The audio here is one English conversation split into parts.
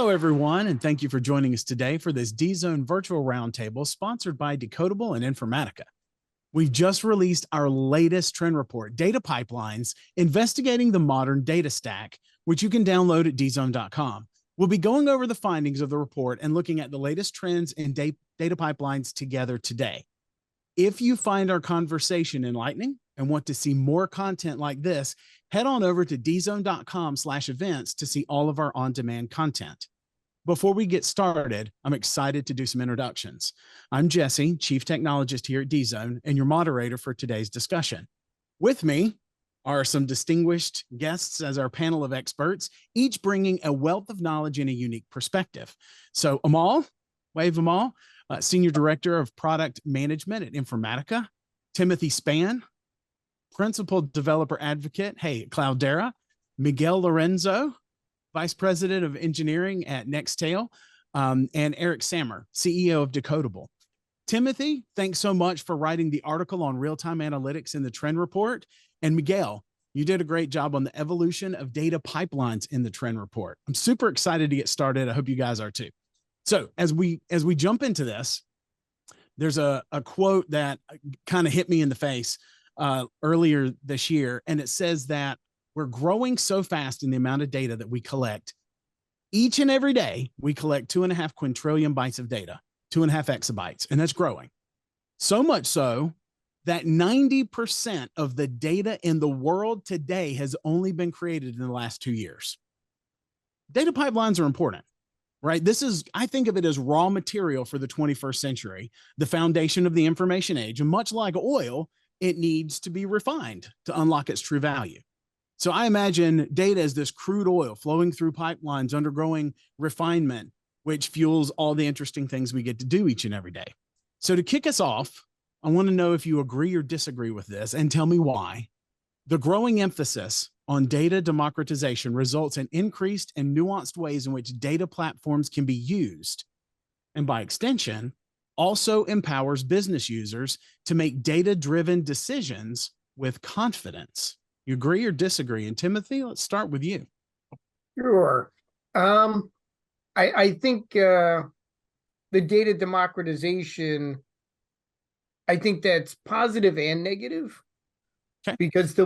Hello, everyone, and thank you for joining us today for this DZone virtual roundtable sponsored by Decodable and Informatica. We've just released our latest trend report, Data Pipelines, Investigating the Modern Data Stack, which you can download at dzone.com. We'll be going over the findings of the report and looking at the latest trends in data pipelines together today. If you find our conversation enlightening and want to see more content like this, head on over to dzone.com/events to see all of our on-demand content. Before we get started, I'm excited to do some introductions. I'm Jesse, Chief Technologist here at DZone, and your moderator for today's discussion. With me are some distinguished guests as our panel of experts, each bringing a wealth of knowledge and a unique perspective. So Amal, wave Amal, Senior Director of Product Management at Informatica, Timothy Spann, Principal Developer Advocate, hey, Cloudera, Miguel Lorenzo, Vice President of Engineering at Nextail, and Eric Sammer, CEO of Decodable. Timothy, thanks so much for writing the article on real-time analytics in the trend report. And Miguel, you did a great job on the evolution of data pipelines in the trend report. I'm super excited to get started. I hope you guys are too. So as we jump into this, there's a quote that kind of hit me in the face earlier this year, and it says that we're growing so fast in the amount of data that we collect. Each and every day, we collect 2.5 quintillion bytes of data, 2.5 exabytes, and that's growing. So much so that 90% of the data in the world today has only been created in the last 2 years. Data pipelines are important, right? I think of it as raw material for the 21st century, the foundation of the information age, and much like oil, it needs to be refined to unlock its true value. So I imagine data as this crude oil flowing through pipelines, undergoing refinement, which fuels all the interesting things we get to do each and every day. So to kick us off, I want to know if you agree or disagree with this and tell me why. The growing emphasis on data democratization results in increased and nuanced ways in which data platforms can be used, and by extension, also empowers business users to make data-driven decisions with confidence. You agree or disagree? And Timothy, let's start with you. Sure. I think the data democratization, I think that's positive and negative. Okay. Because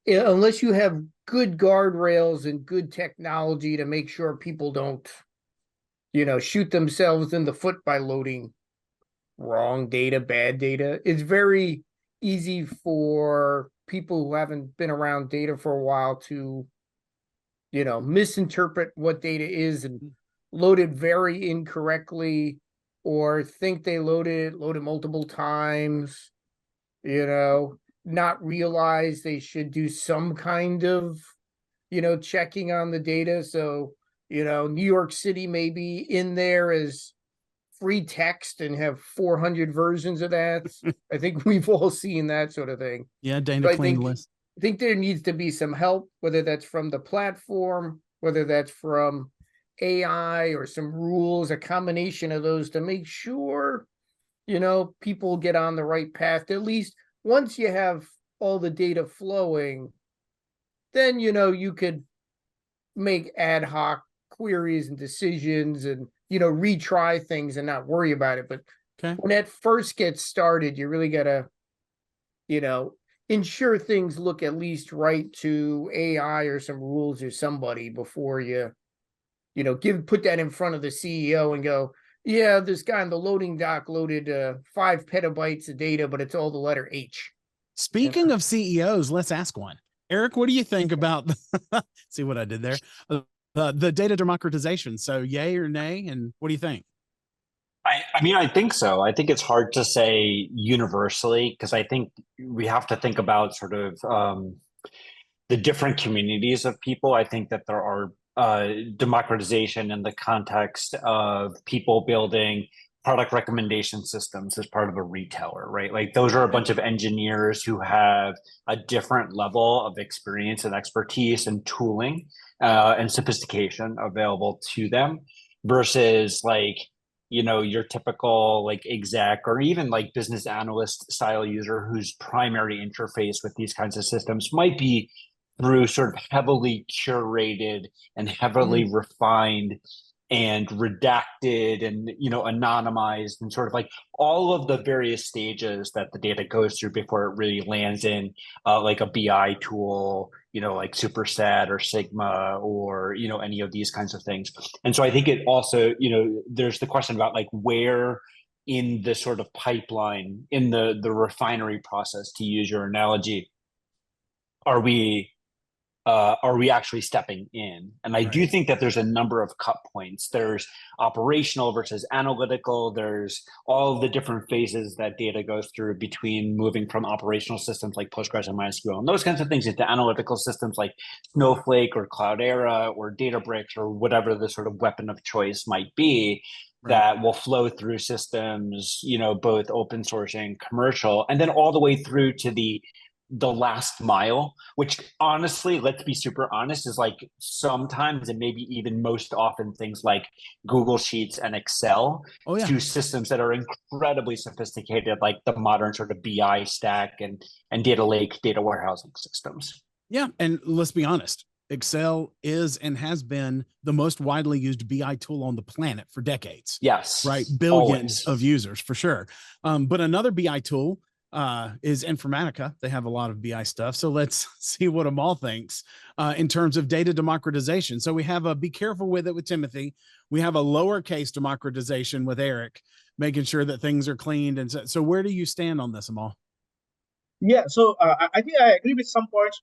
unless you have good guardrails and good technology to make sure people don't, shoot themselves in the foot by loading wrong data, bad data, it's very easy for people who haven't been around data for a while to, misinterpret what data is and load it very incorrectly, or think they load it multiple times, not realize they should do some kind of, checking on the data. So, New York City may be in there as free text and have 400 versions of that. I think we've all seen that sort of thing. Yeah, data clean list. I think there needs to be some help, whether that's from the platform, whether that's from AI or some rules, a combination of those to make sure, people get on the right path. At least once you have all the data flowing, then, you could make ad hoc queries and decisions and, retry things and not worry about it. But when that first gets started, you really got to, ensure things look at least right to AI or some rules or somebody before you, put that in front of the CEO and go, yeah, this guy on the loading dock loaded 5 petabytes of data, but it's all the letter H. Speaking of CEOs, let's ask one. Eric, what do you think about, see what I did there? The data democratization. So yay or nay? And what do you think? I mean, I think so. I think it's hard to say universally, because I think we have to think about sort of the different communities of people. I think that there are democratization in the context of people building product recommendation systems as part of a retailer, right? Like those are a bunch of engineers who have a different level of experience and expertise and tooling and sophistication available to them versus like, your typical like exec or even like business analyst style user whose primary interface with these kinds of systems might be through sort of heavily curated and heavily refined and redacted and, anonymized, and sort of like all of the various stages that the data goes through before it really lands in like a BI tool, like Superset or Sigma or, any of these kinds of things. And so I think it also, there's the question about like where in the sort of pipeline, in the refinery process, to use your analogy, are we actually stepping in? And I do think that there's a number of cut points. There's operational versus analytical. There's all the different phases that data goes through between moving from operational systems like Postgres and MySQL and those kinds of things into analytical systems like Snowflake or Cloudera or Databricks or whatever the sort of weapon of choice might be. That will flow through systems, both open source and commercial, and then all the way through to the last mile, which honestly, let's be super honest, is like sometimes and maybe even most often things like Google Sheets and Excel to systems that are incredibly sophisticated, like the modern sort of BI stack and data lake, data warehousing systems. Yeah. And let's be honest, Excel is and has been the most widely used BI tool on the planet for decades. Yes. Right. Billions of users for sure. But another BI tool is Informatica. They have a lot of BI stuff. So let's see what Amal thinks in terms of data democratization. So we have a be careful with it with Timothy. We have a lowercase democratization with Eric, making sure that things are cleaned. And so where do you stand on this, Amal? Yeah, so I think I agree with some points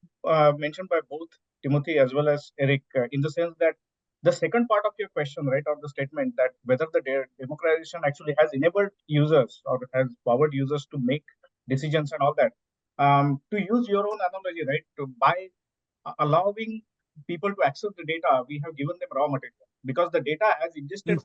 mentioned by both Timothy as well as Eric, in the sense that the second part of your question, right, or the statement that whether the democratization actually has enabled users or has powered users to make decisions and all that. To use your own analogy, right, by allowing people to access the data, we have given them raw material because the data as ingested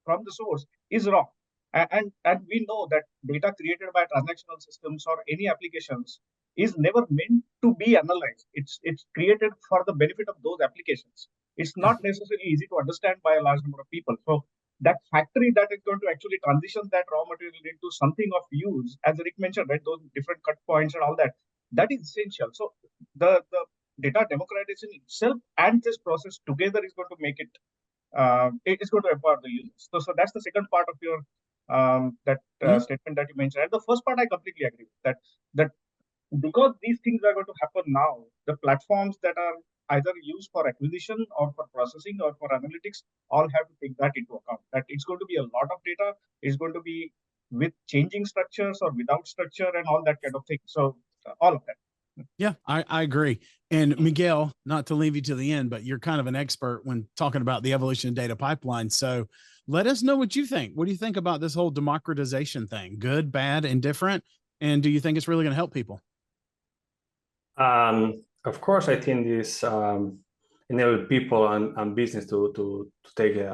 from the source is raw. And we know that data created by transactional systems or any applications is never meant to be analyzed. It's created for the benefit of those applications. It's not necessarily easy to understand by a large number of people. So that factory that is going to actually transition that raw material into something of use, as Rick mentioned, right, those different cut points and all that, that is essential. So the data democratization itself and this process together is going to make it, it is going to empower the users. So that's the second part of your statement that you mentioned. And the first part, I completely agree with that because these things are going to happen now, the platforms that are either used for acquisition or for processing or for analytics all have to take that into account. That it's going to be a lot of data. It's going to be with changing structures or without structure and all that kind of thing. So all of that. Yeah, I agree. And Miguel, not to leave you to the end, but you're kind of an expert when talking about the evolution of data pipelines. So let us know what you think. What do you think about this whole democratization thing? Good, bad, indifferent? And do you think it's really going to help people? Of course, I think this enable people and business to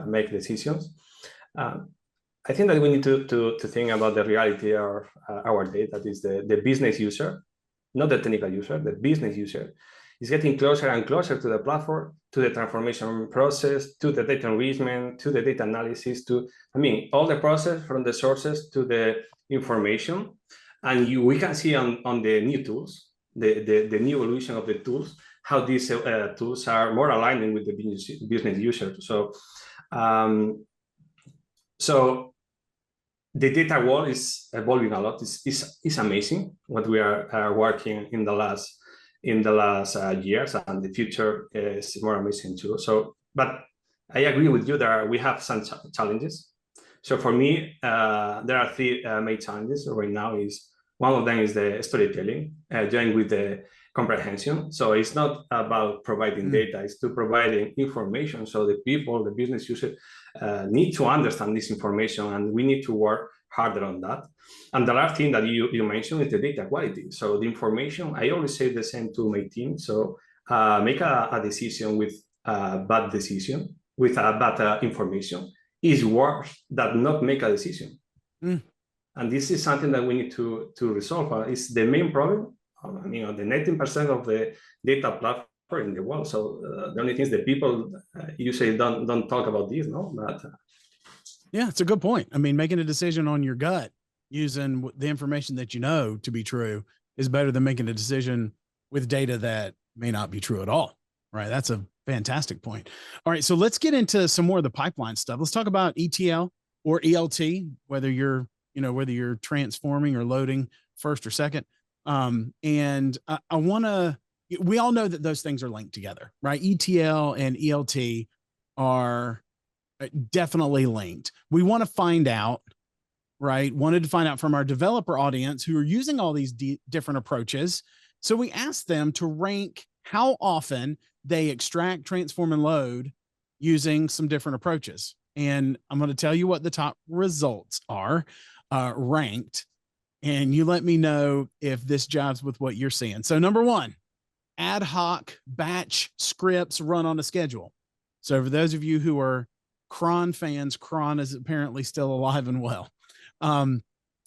make decisions. I think that we need to think about the reality of our data. That is the business user, not the technical user. The business user is getting closer and closer to the platform, to the transformation process, to the data enrichment, to the data analysis, all the process from the sources to the information. And we can see on the new tools, the new evolution of the tools, how these tools are more aligned with the business user. So the data world is evolving a lot. It's amazing what we are working in the last years, and the future is more amazing too. But I agree with you that we have some challenges. So for me, there are three main challenges right now. One of them is the storytelling, joined with the comprehension. So it's not about providing data, it's to providing information. So the people, the business users need to understand this information, and we need to work harder on that. And the last thing that you mentioned is the data quality. So the information, I always say the same to my team. So make a decision with a bad decision, with a bad information is worse than not make a decision. And this is something that we need to resolve. It's the main problem. The 19% of the data platform in the world. So the only thing is that people usually don't talk about this, no? But yeah, it's a good point. I mean, making a decision on your gut using the information that you know to be true is better than making a decision with data that may not be true at all. Right? That's Fantastic point. All right, so let's get into some more of the pipeline stuff. Let's talk about ETL or ELT, whether you're transforming or loading first or second. And I want to. We all know that those things are linked together, right? ETL and ELT are definitely linked. We want to find out, right? Wanted to find out from our developer audience who are using all these different approaches. So we asked them to rank how often they extract, transform, and load using some different approaches. And I'm going to tell you what the top results are ranked. And you let me know if this jives with what you're seeing. So number one, ad hoc batch scripts run on a schedule. So for those of you who are cron fans, cron is apparently still alive and well.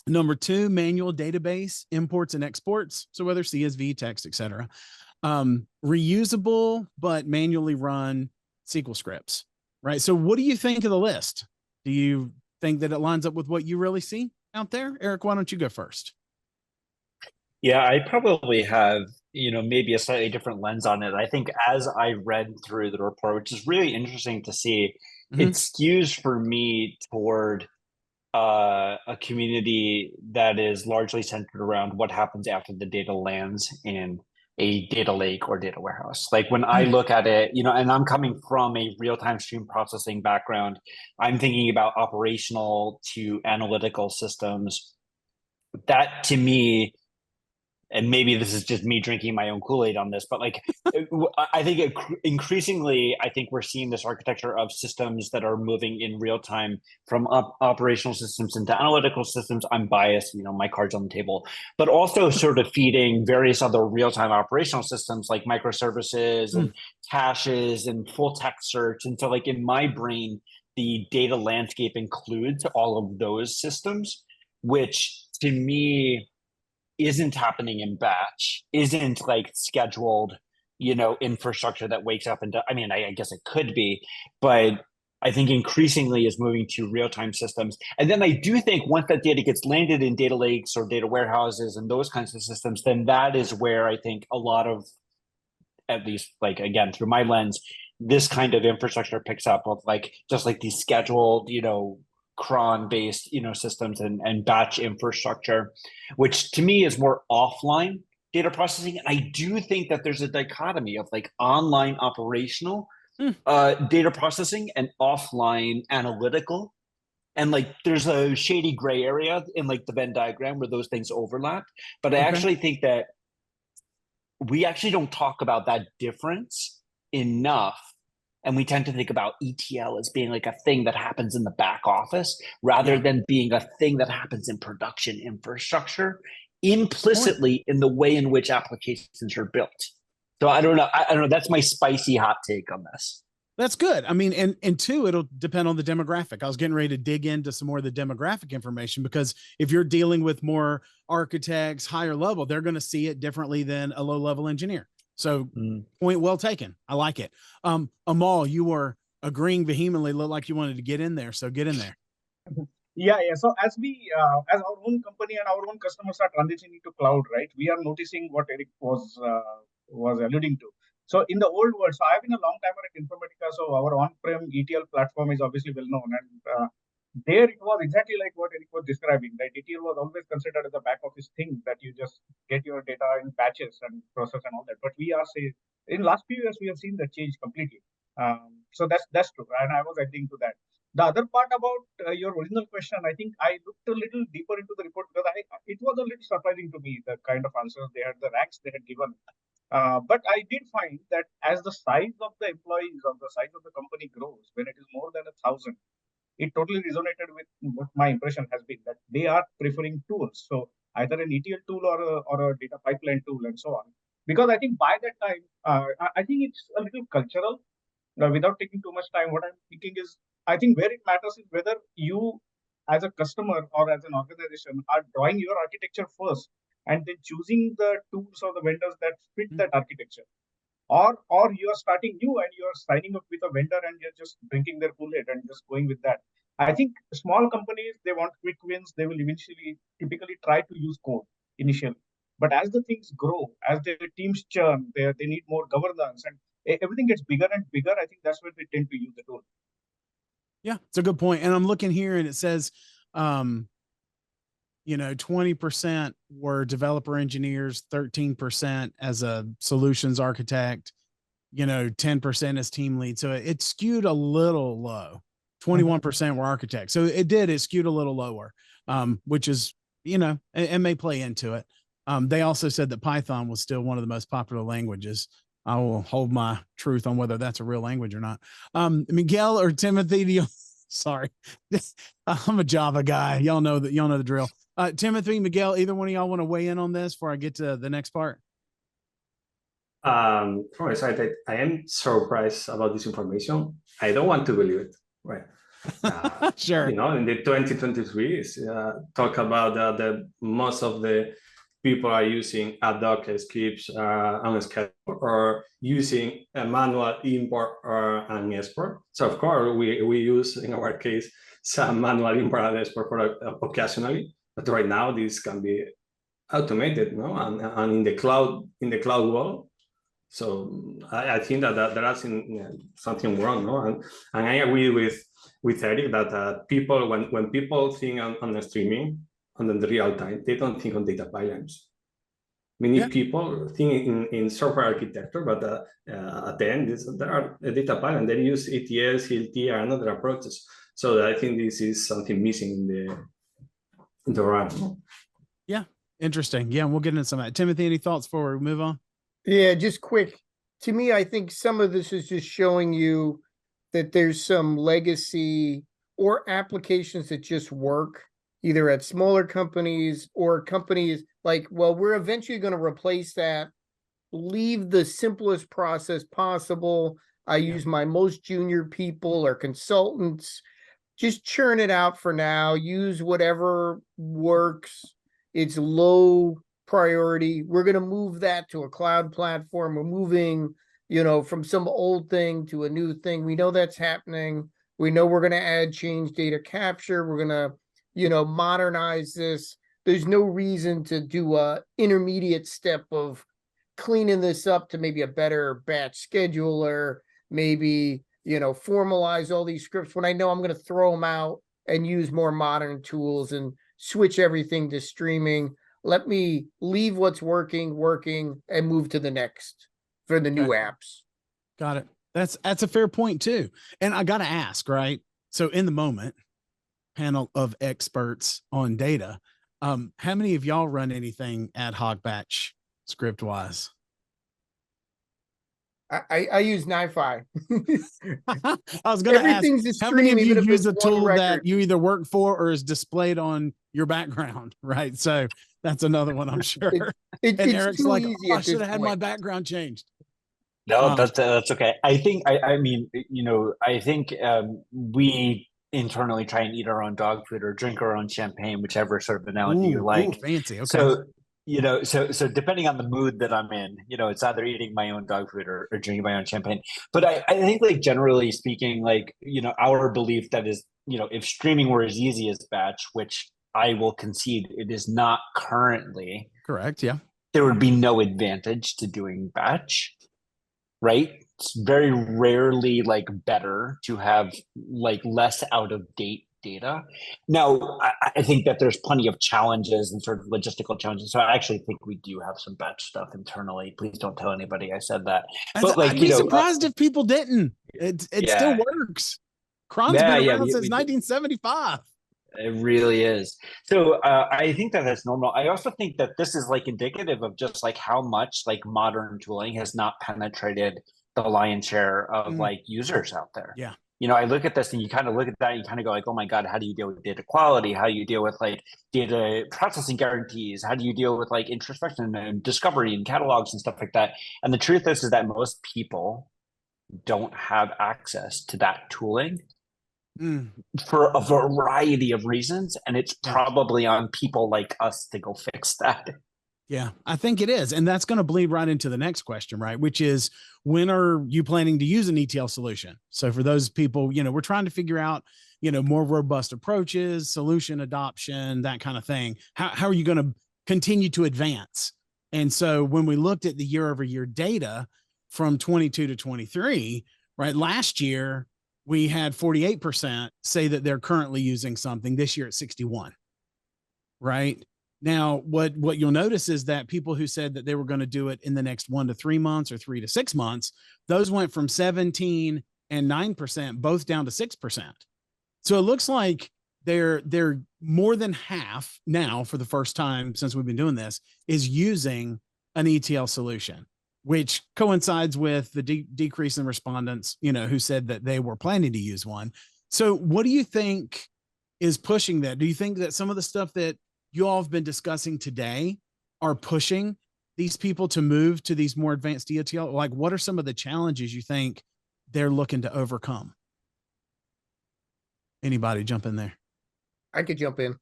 Number two, manual database imports and exports. So whether CSV, text, etc. Reusable but manually run SQL scripts, right? So what do you think of the list? Do you think that it lines up with what you really see out there? Eric, why don't you go first? Yeah, I probably have, maybe a slightly different lens on it. I think as I read through the report, which is really interesting to see, it skews for me toward a community that is largely centered around what happens after the data lands in a data lake or data warehouse. Like when I look at it, and I'm coming from a real-time stream processing background, I'm thinking about operational to analytical systems. That to me, and maybe this is just me drinking my own Kool-Aid on this, but like, I think increasingly, I think we're seeing this architecture of systems that are moving in real time from operational systems into analytical systems. I'm biased, my card's on the table, but also sort of feeding various other real-time operational systems like microservices and caches and full text search. And so like in my brain, the data landscape includes all of those systems, which to me, isn't happening in batch, isn't like scheduled, infrastructure that wakes up and I guess it could be, but I think increasingly is moving to real-time systems. And then I do think once that data gets landed in data lakes or data warehouses and those kinds of systems, then that is where I think a lot of, at least like, again, through my lens, this kind of infrastructure picks up of like, just like these scheduled, cron based systems and batch infrastructure, which to me is more offline data processing. And I do think that there's a dichotomy of like online operational data processing and offline analytical, and like there's a shady gray area in like the Venn diagram where those things overlap. But I actually think that we actually don't talk about that difference enough. And we tend to think about ETL as being like a thing that happens in the back office rather than being a thing that happens in production infrastructure implicitly in the way in which applications are built. So I don't know. That's my spicy hot take on this. That's good. I mean, and two, it'll depend on the demographic. I was getting ready to dig into some more of the demographic information, because if you're dealing with more architects, higher level, they're going to see it differently than a low level engineer. So point well taken. I like it. Amal, you were agreeing vehemently, looked like you wanted to get in there. So get in there. Yeah. So as as our own company and our own customers are transitioning to cloud, right, we are noticing what Eric was alluding to. So in the old world, so I've been a long timer at Informatica. So our on-prem ETL platform is obviously well known, and there it was exactly like what Eric was describing. Right, ETL was always considered as a back office thing that you just get your data in batches and process and all that. But we are saying in last few years we have seen that change completely. So that's true, and I was agreeing to that. The other part about your original question, I think I looked a little deeper into the report because it was a little surprising to me the kind of answers they had, the ranks they had given. But I did find that as the size of the employees or the size of the company grows, when it is more than 1,000, it totally resonated with what my impression has been, that they are preferring tools. So either an ETL tool or a data pipeline tool and so on. Because I think by that time, I think it's a little cultural. Without taking too much time, what I'm thinking is, I think where it matters is whether you as a customer or as an organization are drawing your architecture first and then choosing the tools or the vendors that fit that architecture, or you are starting new and you are signing up with a vendor and you're just drinking their Kool-Aid and just going with that. I think small companies, they want quick wins. They will eventually typically try to use code initially. But as the things grow, as their teams churn, they need more governance, and everything gets bigger and bigger, I think that's where they tend to use the tool. Yeah, it's a good point. And I'm looking here and it says, 20% were developer engineers, 13% as a solutions architect, 10% as team lead. So it skewed a little low. 21% were architects. So it skewed a little lower, which is, it may play into it. They also said that Python was still one of the most popular languages. I will hold my truth on whether that's a real language or not. Miguel or Timothy, sorry, I'm a Java guy. Y'all know the drill. Timothy, Miguel, either one of y'all want to weigh in on this before I get to the next part? From my side, I am surprised about this information. I don't want to believe it, right? Sure. In the 2023, talk about the most of the people are using a Docker scripts on a schedule or using a manual import or an export. So of course, we use, in our case, some manual import and export for occasionally. But right now, this can be automated, and in the cloud world. So I think that there is something wrong, and I agree with Eric that people when people think on the streaming on the real time, they don't think on data pipelines. Many people think in software architecture, but at the end, there are a data pipeline. They use ETS, ELT, and other approaches. So I think this is something missing in the run. Yeah, interesting. Yeah, we'll get into some of that. Timothy, any thoughts before we move on? Yeah, just quick. To me, I think some of this is just showing you that there's some legacy or applications that just work either at smaller companies or companies like, well, we're eventually going to replace that, leave the simplest process possible. I use my most junior people or consultants, just churn it out for now, use whatever works. It's low priority. We're going to move that to a cloud platform. We're moving, from some old thing to a new thing. We know that's happening. We know we're going to add change data capture. We're going to, modernize this. There's no reason to do a intermediate step of cleaning this up to maybe a better batch scheduler, maybe, formalize all these scripts when I know I'm going to throw them out and use more modern tools and switch everything to streaming. Let me leave what's working and move to the next for the new apps. Got it. That's a fair point too. And I got to ask, right? So in the moment, panel of experts on data, how many of y'all run anything ad hoc batch script wise? I use NiFi. I was going to ask, how many of you use a tool that you either work for or is displayed on your background, right? So that's another one, I'm sure. And Eric's like, I should have had my background changed. No, that's okay. I think, I think we internally try and eat our own dog food or drink our own champagne, whichever sort of analogy you like. Ooh, fancy. Okay. So depending on the mood that I'm in, it's either eating my own dog food or drinking my own champagne. But I think, like, generally speaking, like, our belief that is, if streaming were as easy as batch, which I will concede it is not currently. Correct. Yeah. There would be no advantage to doing batch, right? It's very rarely like better to have like less out of date data. Now, I think that there's plenty of challenges and sort of logistical challenges. So I actually think we do have some batch stuff internally. Please don't tell anybody I said that. But like, I'd be surprised if people didn't. It still works. Cron's been around since 1975. It really is. So I think that that's normal. I also think that this is like indicative of just like how much like modern tooling has not penetrated the lion's share of like users out there. Yeah. I look at this and you kind of look at that and you kind of go like, oh my God, how do you deal with data quality? How do you deal with like data processing guarantees? How do you deal with like introspection and discovery and catalogs and stuff like that? And the truth is that most people don't have access to that tooling for a variety of reasons. And it's probably on people like us to go fix that. Yeah, I think it is. And that's going to bleed right into the next question, right? Which is, when are you planning to use an ETL solution? So for those people, we're trying to figure out, more robust approaches, solution adoption, that kind of thing. How are you going to continue to advance? And so when we looked at the year over year data, from 22 to 23, right? Last year, we had 48% say that they're currently using something. This year, it's 61, right? Now, what you'll notice is that people who said that they were going to do it in the next 1 to 3 months or 3 to 6 months, those went from 17 and 9%, both down to 6%. So it looks like they're more than half now, for the first time since we've been doing this, is using an ETL solution, which coincides with the decrease in respondents, who said that they were planning to use one. So what do you think is pushing that? Do you think that some of the stuff that you all have been discussing today are pushing these people to move to these more advanced ETL? Like, what are some of the challenges you think they're looking to overcome? Anybody jump in there? I could jump in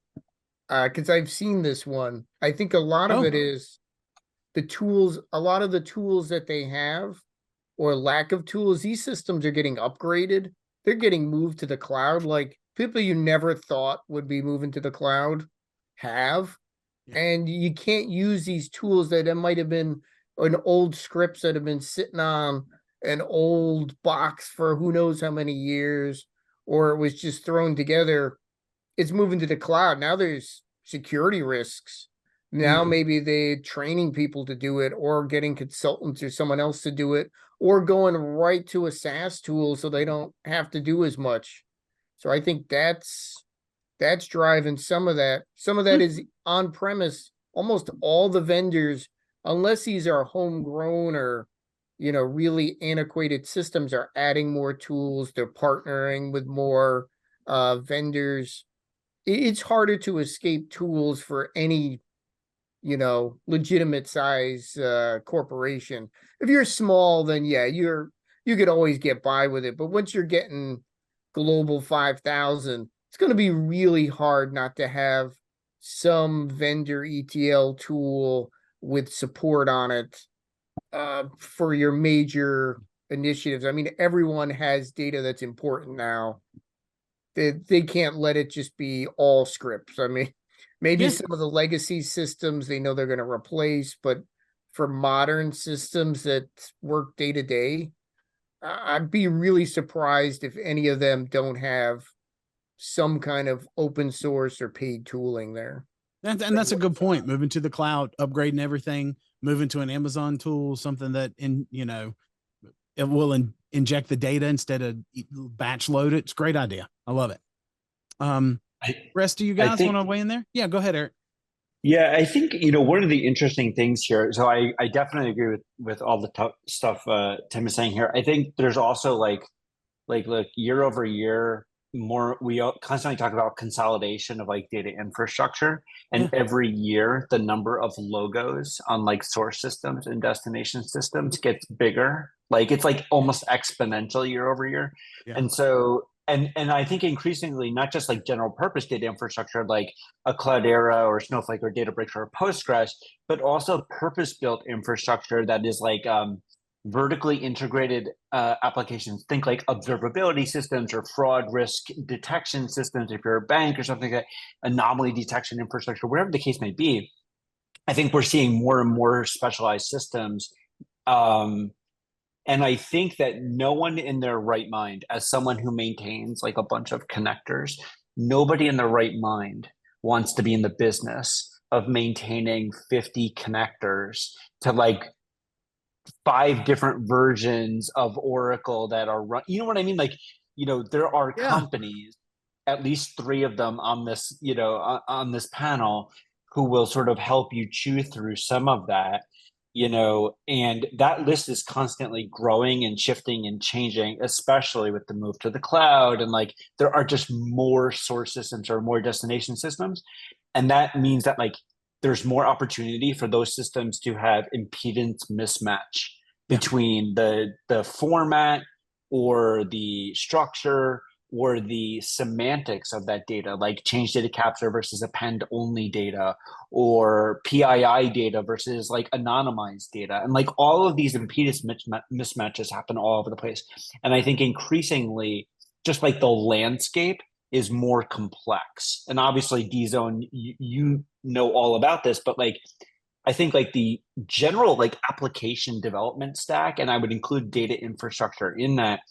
because I've seen this one. I think a lot of it is the tools, a lot of the tools that they have or lack of tools. These systems are getting upgraded. They're getting moved to the cloud. Like people you never thought would be moving to the cloud have. Yeah. And you can't use these tools that might have been an old scripts that have been sitting on an old box for who knows how many years, or it was just thrown together. It's moving to the cloud. Now there's security risks. Now maybe they're training people to do it, or getting consultants or someone else to do it, or going right to a SaaS tool so they don't have to do as much. So I think that's driving some of that. Some of that is on premise. Almost all the vendors, unless these are homegrown or really antiquated systems, are adding more tools. They're partnering with more vendors. It's harder to escape tools for any legitimate size corporation. If you're small, then yeah, you could always get by with it. But once you're getting global 5,000, it's going to be really hard not to have some vendor ETL tool with support on it for your major initiatives. I mean, everyone has data that's important now. They can't let it just be all scripts. I mean, maybe some of the legacy systems they know they're going to replace, but for modern systems that work day to day, I'd be really surprised if any of them don't have some kind of open source or paid tooling there. And that's a good point. Moving to the cloud, upgrading everything, moving to an Amazon tool, something that it will inject the data instead of batch load it. It's a great idea. I love it. Rest of you guys want to weigh in there? Yeah, go ahead, Eric. Yeah, I think, one of the interesting things here, so I definitely agree with all the stuff Tim is saying here. I think there's also like year over year, we constantly talk about consolidation of like data infrastructure, and every year the number of logos on like source systems and destination systems gets bigger. Like it's like almost exponential year over year. And so and I think increasingly not just like general purpose data infrastructure like a Cloudera or Snowflake or Databricks or Postgres, but also purpose-built infrastructure that is like vertically integrated applications. Think like observability systems or fraud risk detection systems if you're a bank or something like that, anomaly detection infrastructure, whatever the case may be. I think we're seeing more and more specialized systems. And I think that no one in their right mind, as someone who maintains like a bunch of connectors, nobody in their right mind wants to be in the business of maintaining 50 connectors to like 5 different versions of Oracle that are run. You know what I mean? Like, there are companies, at least 3 of them on this, on this panel, who will sort of help you chew through some of that. And that list is constantly growing and shifting and changing, especially with the move to the cloud. And like, there are just more source systems or more destination systems. And that means that like, there's more opportunity for those systems to have impedance mismatch between the format or the structure or the semantics of that data, like change data capture versus append only data, or PII data versus like anonymized data. And like all of these impedance mismatches happen all over the place. And I think increasingly, just like the landscape is more complex. And obviously DZone, you know all about this, but like, I think like the general like application development stack, and I would include data infrastructure in that,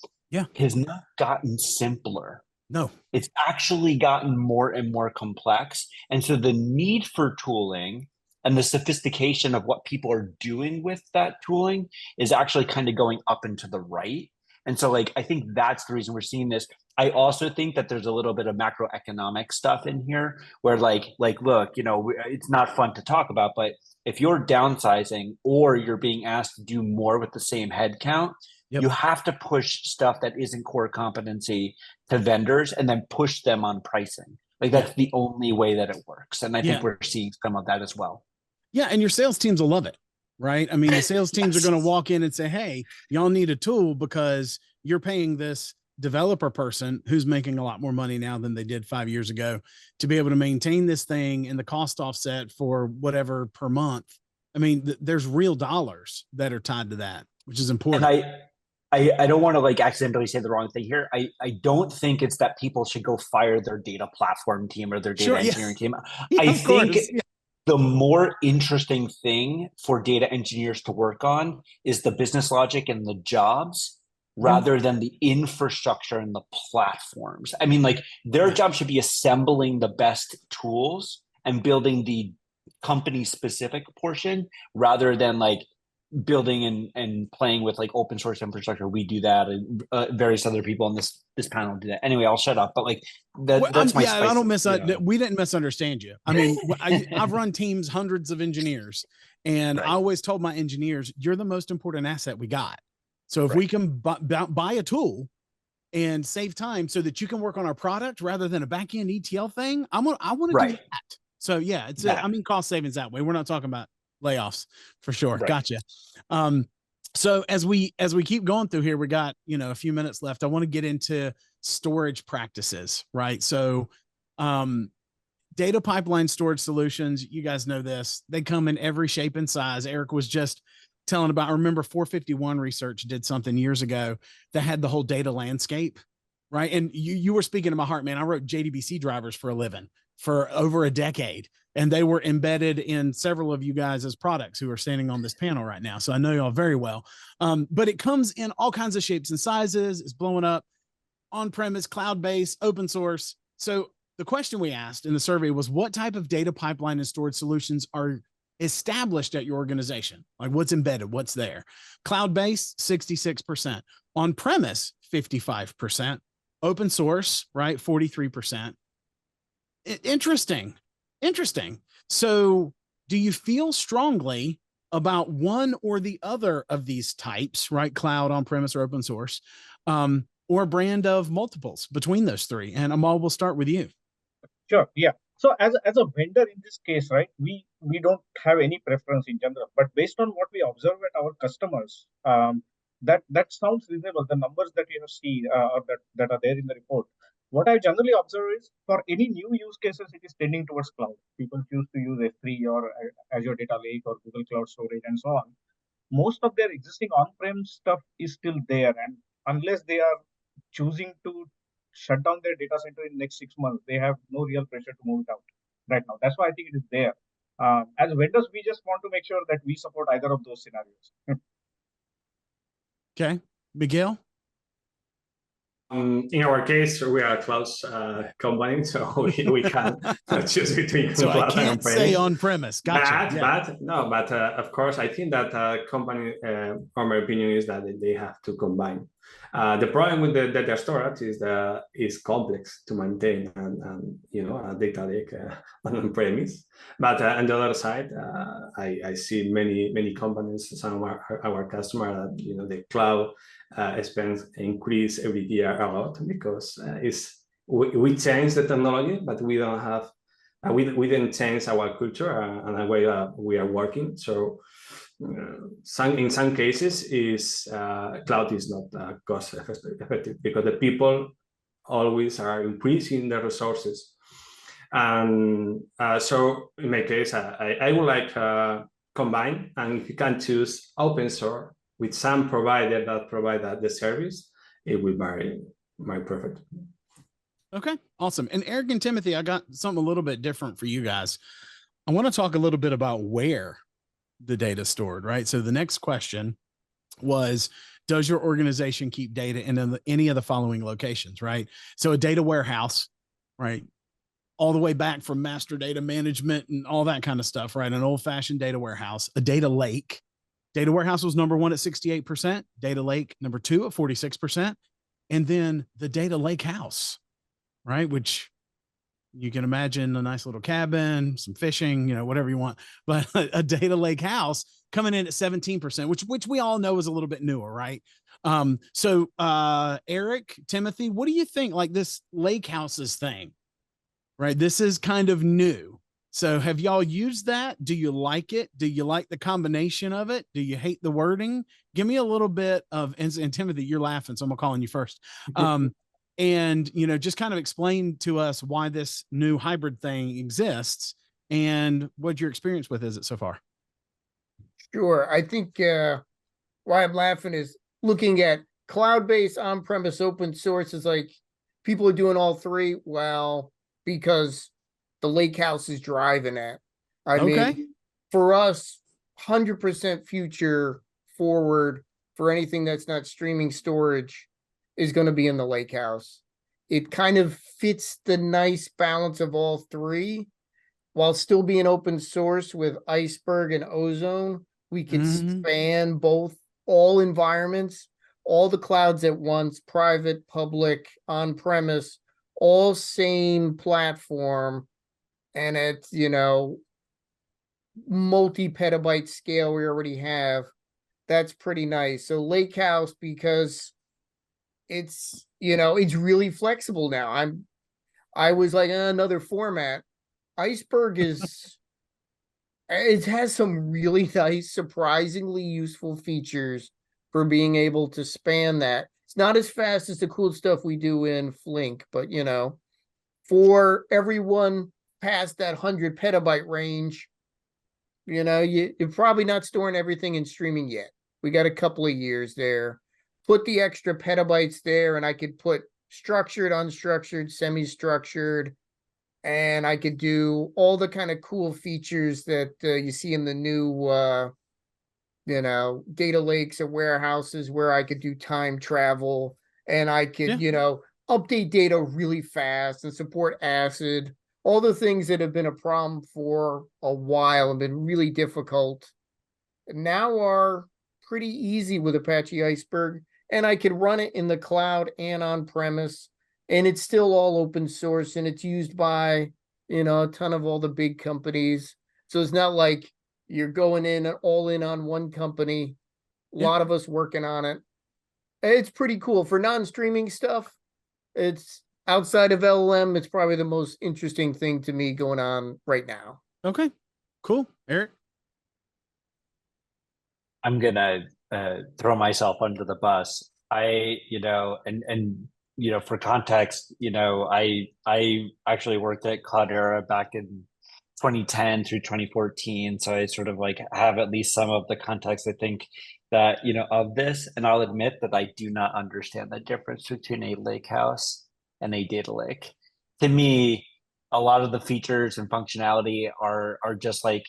has not gotten simpler. No, it's actually gotten more and more complex. And so the need for tooling and the sophistication of what people are doing with that tooling is actually kind of going up and to the right. And so like I think that's the reason we're seeing this. I also think that there's a little bit of macroeconomic stuff in here where like look, you know, it's not fun to talk about, but if you're downsizing or you're being asked to do more with the same headcount, you have to push stuff that isn't core competency to vendors and then push them on pricing. Like that's the only way that it works. And I think we're seeing some of that as well. Yeah. And your sales teams will love it, right? I mean, the sales teams are going to walk in and say, hey, y'all need a tool because you're paying this developer person who's making a lot more money now than they did 5 years ago to be able to maintain this thing and the cost offset for whatever per month. I mean, there's real dollars that are tied to that, which is important. And I don't want to like accidentally say the wrong thing here. I don't think it's that people should go fire their data platform team or their data engineering team. I think the more interesting thing for data engineers to work on is the business logic and the jobs rather than the infrastructure and the platforms. I mean, like their job should be assembling the best tools and building the company specific portion rather than like building and playing with like open source infrastructure. We do that, and various other people on this panel do that. Anyway, I'll shut up. But like that's my I don't we didn't misunderstand you. I mean, I've run teams, hundreds of engineers, and I always told my engineers, you're the most important asset we got. So if we can buy a tool and save time so that you can work on our product rather than a back end ETL thing, I want to do that. So yeah, it's I mean cost savings that way. We're not talking about layoffs for sure. Gotcha. So as we keep going through here, we got, you know, a few minutes left. I want to get into storage practices, right? So data pipeline storage solutions, you guys know this, they come in every shape and size. Eric was just telling about, I remember 451 Research did something years ago that had the whole data landscape, right? And you were speaking to my heart, man. I wrote JDBC drivers for a living for over a decade, and they were embedded in several of you guys as products who are standing on this panel right now. So I know y'all very well. But it comes in all kinds of shapes and sizes. It's blowing up on-premise, cloud-based, open source. So the question we asked in the survey was, what type of data pipeline and storage solutions are established at your organization? Like what's embedded, what's there? Cloud-based, 66%. On-premise, 55%. Open source, right, 43%. Interesting. So do you feel strongly about one or the other of these types, right? Cloud, on-premise, or open source, or a brand of multiples between those three? And Amal, we'll start with you. Sure. Yeah. So as a vendor in this case, right, we don't have any preference in general, but based on what we observe at our customers, that sounds reasonable. The numbers that you have seen or that are there in the report. What I generally observe is for any new use cases, it is tending towards cloud. People choose to use S3 or Azure Data Lake or Google Cloud Storage and so on. Most of their existing on-prem stuff is still there, and unless they are choosing to shut down their data center in the next 6 months, they have no real pressure to move it out right now. That's why I think it is there. As vendors, we just want to make sure that we support either of those scenarios. Okay, Miguel? In our case, we are a cloud company, so we can choose between so cloud I can't and say on-premise. Gotcha. But of course, I think that company, from my opinion, is that they have to combine. The problem with the data storage is complex to maintain, and you know, a data lake on premise. But on the other side, I see many companies, some of our customers, you know, the cloud expense increase every year a lot because we change the technology, but we don't have we didn't change our culture and the way we are working. So in some cases is cloud is not cost effective because the people always are increasing the resources. And so in my case, I would like combine, and if you can choose open source with some provider that provide the service, it will be my perfect. Okay, awesome. And Eric and Timothy, I got something a little bit different for you guys. I want to talk a little bit about where the data stored, right? So the next question was, does your organization keep data in any of the following locations, right? So a data warehouse, right? All the way back from master data management and all that kind of stuff, right? An old fashioned data warehouse, a data lake. Data warehouse was number one at 68%, data lake number two at 46%, and then the data lake house, right? Which you can imagine a nice little cabin, some fishing, whatever you want, but a data lake house coming in at 17%, which we all know is a little bit newer, right? So Eric, Timothy, what do you think, like this lake houses thing, right? This is kind of new. So have y'all used that? Do you like it? Do you like the combination of it? Do you hate the wording? Give me a little bit of, and Timothy, you're laughing, so I'm calling you first. And, just kind of explain to us why this new hybrid thing exists and what your experience with is it so far. Sure. I think why I'm laughing is looking at cloud-based, on-premise, open source is like people are doing all three. Well, because the lake house is driving it. I mean, for us, 100% future forward for anything that's not streaming storage is going to be in the lake house. It kind of fits the nice balance of all three while still being open source with Iceberg and Ozone. We can span both, all environments, all the clouds at once, private, public, on-premise, all same platform. And it's, multi-petabyte scale we already have. That's pretty nice. So Lakehouse, because it's, it's really flexible now. I was like, another format. Iceberg is, it has some really nice, surprisingly useful features for being able to span that. It's not as fast as the cool stuff we do in Flink, but for everyone past that 100 petabyte range, you're probably not storing everything in streaming yet. We got a couple of years there. Put the extra petabytes there, and I could put structured, unstructured, semi-structured, and I could do all the kind of cool features that you see in the new, data lakes or warehouses where I could do time travel, and I could, update data really fast and support ACID. All the things that have been a problem for a while and been really difficult now are pretty easy with Apache Iceberg. And I could run it in the cloud and on premise, and it's still all open source, and it's used by, a ton of all the big companies. So it's not like you're going in all in on one company. A lot of us working on it. It's pretty cool for non-streaming stuff. It's outside of LLM. It's probably the most interesting thing to me going on right now. Okay, cool. Eric? I'm gonna throw myself under the bus. For context, I actually worked at Cloudera back in 2010 through 2014. So I sort of like have at least some of the context, I think, that, of this. And I'll admit that I do not understand the difference between a lake house and a data lake. To me, a lot of the features and functionality are just like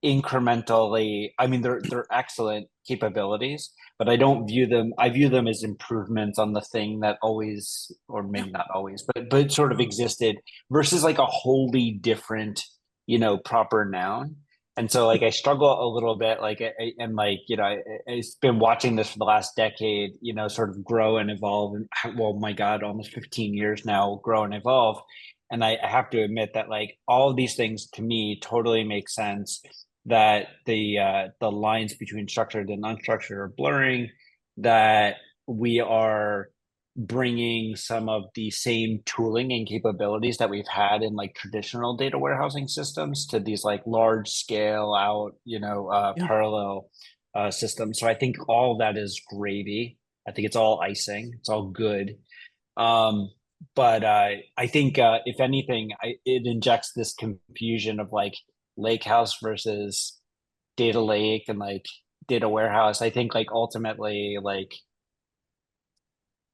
incrementally, I mean, they're excellent capabilities, but I view them as improvements on the thing that always, or maybe not always, but sort of existed, versus like a wholly different, proper noun. And so like I struggle a little bit, like and like, I've been watching this for the last decade, sort of grow and evolve, and well, my God, almost 15 years now, grow and evolve. And I have to admit that like all of these things to me totally make sense, that the lines between structured and unstructured are blurring, that we are bringing some of the same tooling and capabilities that we've had in like traditional data warehousing systems to these like large scale out, parallel systems. So I think all of that is gravy. I think it's all icing. It's all good. But I think if anything, it injects this confusion of like lakehouse versus data lake and like data warehouse. I think like ultimately, like,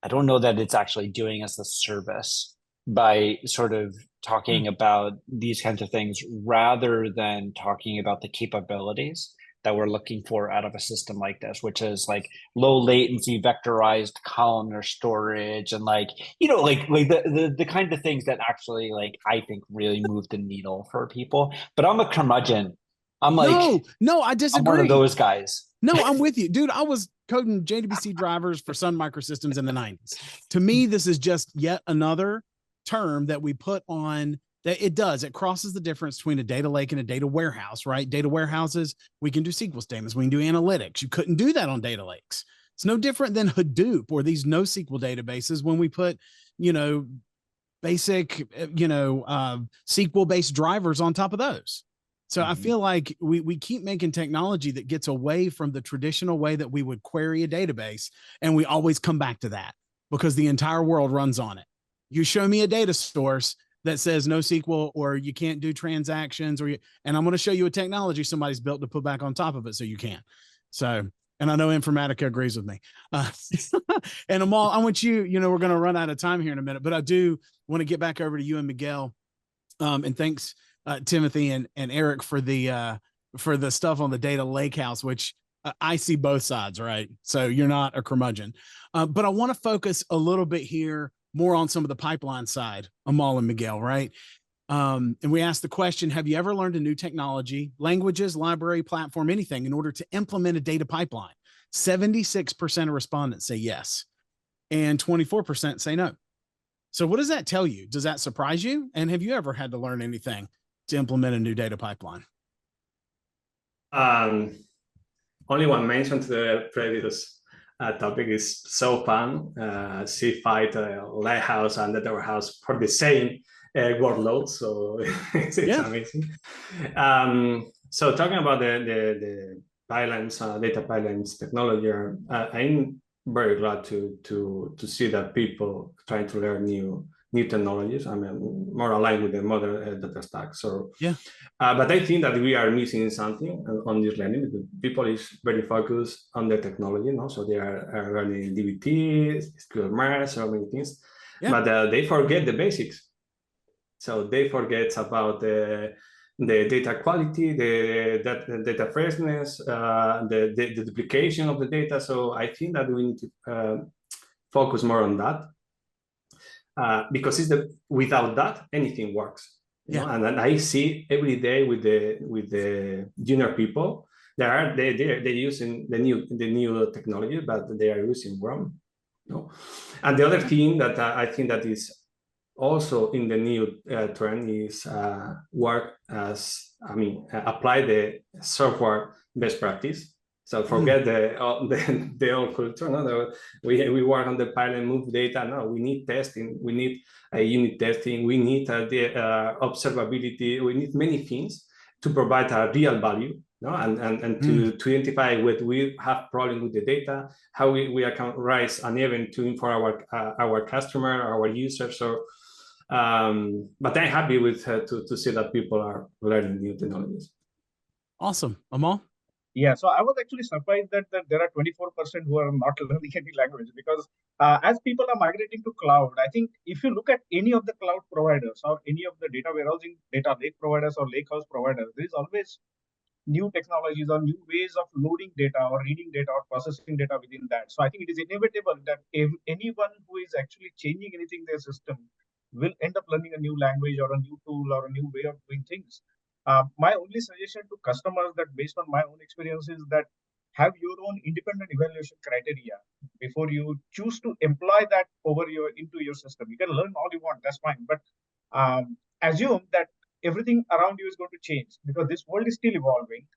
I don't know that it's actually doing us a service by sort of talking about these kinds of things rather than talking about the capabilities that we're looking for out of a system like this, which is like low latency vectorized columnar storage and like, you know, like the kind of things that actually like I think really move the needle for people. But I'm a curmudgeon. I'm like, no, I I'm disagree. one of those guys. No, I'm with you, dude. I was coding JDBC drivers for Sun Microsystems in the 90s. To me, this is just yet another term that we put on that it crosses the difference between a data lake and a data warehouse, right? Data warehouses, we can do SQL statements, we can do analytics. You couldn't do that on data lakes. It's no different than Hadoop or these NoSQL databases when we put, you know, basic, SQL based drivers on top of those. So I feel like we keep making technology that gets away from the traditional way that we would query a database. And we always come back to that because the entire world runs on it. You show me a data source that says NoSQL or you can't do transactions and I'm going to show you a technology somebody's built to put back on top of it so you can. So, and I know Informatica agrees with me. And Amal, I want you, we're going to run out of time here in a minute, but I do want to get back over to you and Miguel. And thanks, Timothy and Eric for the stuff on the data lakehouse, which I see both sides, right? So you're not a curmudgeon, but I want to focus a little bit here more on some of the pipeline side, Amal and Miguel, right? And we asked the question, have you ever learned a new technology, languages, library, platform, anything in order to implement a data pipeline? 76% of respondents say yes, and 24% say no. So what does that tell you? Does that surprise you? And have you ever had to learn anything to implement a new data pipeline? Only one mention to the previous topic is so fun. See fight lighthouse and data warehouse for the same workload. So it's amazing. So talking about the pipelines, data pipelines technology, I'm very glad to see that people trying to learn new technologies. I mean, more aligned with the modern data stack. So but I think that we are missing something on this learning because people is very focused on the technology, so they are learning DBT, SQL merge, so many things, but they forget the basics. So they forget about the data quality, the data freshness, the duplication of the data. So I think that we need to focus more on that. Because without that, anything works. And I see every day with the junior people, they're using the new technology, but they are using wrong. And the other thing that I think that is also in the new trend is apply the software best practice. So forget the old culture. No, we work on the pilot, move data. No, we need testing. We need unit testing. We need the observability. We need many things to provide a real value. And to identify what we have problem with the data, how we can raise an event to inform our customer, our users. So, but I'm happy with to see that people are learning new technologies. Awesome, Amal. Yeah, so I was actually surprised that there are 24% who are not learning any language because as people are migrating to cloud, I think if you look at any of the cloud providers or any of the data warehousing, data lake providers or lakehouse providers, there is always new technologies or new ways of loading data or reading data or processing data within that. So I think it is inevitable that if anyone who is actually changing anything in their system will end up learning a new language or a new tool or a new way of doing things. My only suggestion to customers that based on my own experience is that have your own independent evaluation criteria before you choose to employ that into your system. You can learn all you want, that's fine. But assume that everything around you is going to change because this world is still evolving.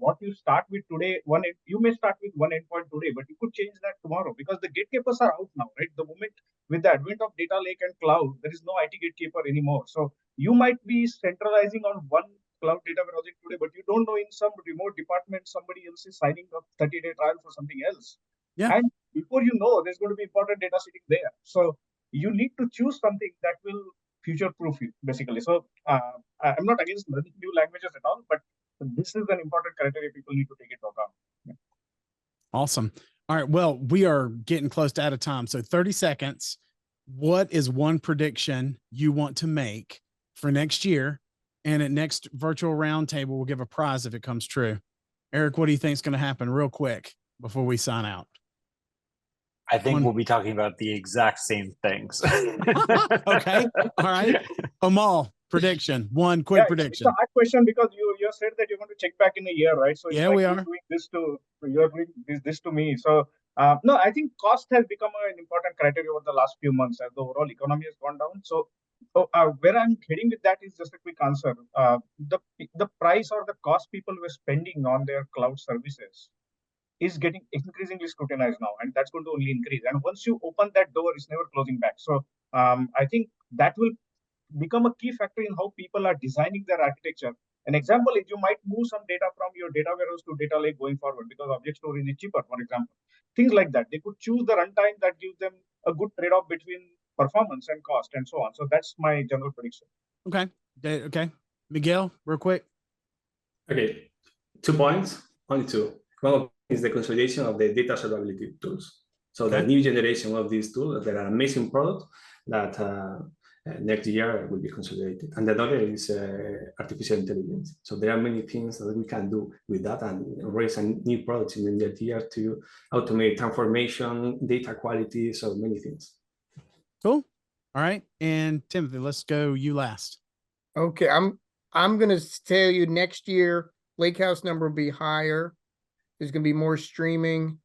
What you start with today, you may start with one endpoint today, but you could change that tomorrow because the gatekeepers are out now, right? The moment with the advent of data lake and cloud, there is no IT gatekeeper anymore. So you might be centralizing on one cloud data warehousing today, but you don't know in some remote department, somebody else is signing up 30-day trial for something else. And before you know, there's going to be important data sitting there. So you need to choose something that will future-proof you, basically. So I'm not against learning new languages at all, but this is an important criteria people need to take into account. Awesome. All right. Well, we are getting close to out of time. So 30 seconds. What is one prediction you want to make for next year? And at next virtual roundtable, we'll give a prize if it comes true. Eric, what do you think is going to happen real quick before we sign out? I think we'll be talking about the exact same things. Okay. All right. Amal, prediction. One quick prediction. It's a hard question because you said that you're going to check back in a year, right? So it's Yeah, like we you're are. doing this to this to me. So no, I think cost has become an important criteria over the last few months as the overall economy has gone down. So where I'm heading with that is just a quick answer. The price or the cost people were spending on their cloud services is getting increasingly scrutinized now, and that's going to only increase. And once you open that door, it's never closing back. So I think that will become a key factor in how people are designing their architecture. An example is you might move some data from your data warehouse to data lake going forward because object storage is cheaper, for example. Things like that. They could choose the runtime that gives them a good trade-off between performance and cost and so on. So that's my general prediction. Okay. Okay. Miguel, real quick. Okay, 2 points, only two. One is the consolidation of the data observability tools. So the new generation of these tools, that are amazing products that next year will be consolidated. And the other is artificial intelligence. So there are many things that we can do with that and raise a new products in the year to automate transformation, data quality, so many things. Cool. All right. And Timothy, let's go you last. Okay, I'm gonna tell you next year, Lakehouse number will be higher. There's gonna be more streaming,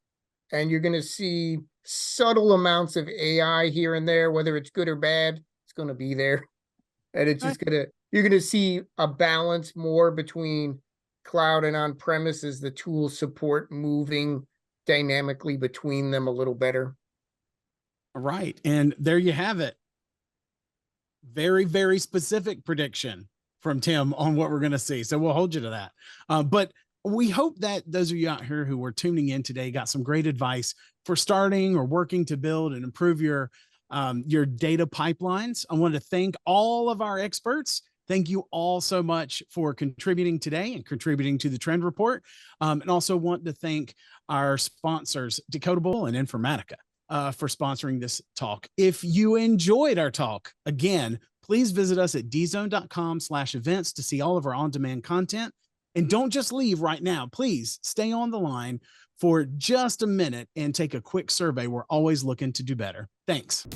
and you're gonna see subtle amounts of AI here and there, whether it's good or bad, it's gonna be there. And it's just you're gonna see a balance more between cloud and on-premise as the tools support moving dynamically between them a little better. All right. And there you have it. Very, very specific prediction from Tim on what we're going to see. So we'll hold you to that. But we hope that those of you out here who were tuning in today got some great advice for starting or working to build and improve your data pipelines. I want to thank all of our experts. Thank you all so much for contributing today and contributing to the trend report. And also want to thank our sponsors, Decodable and Informatica, for sponsoring this talk. If you enjoyed our talk, again, please visit us at dzone.com/events to see all of our on-demand content. And don't just leave right now. Please stay on the line for just a minute and take a quick survey. We're always looking to do better. Thanks.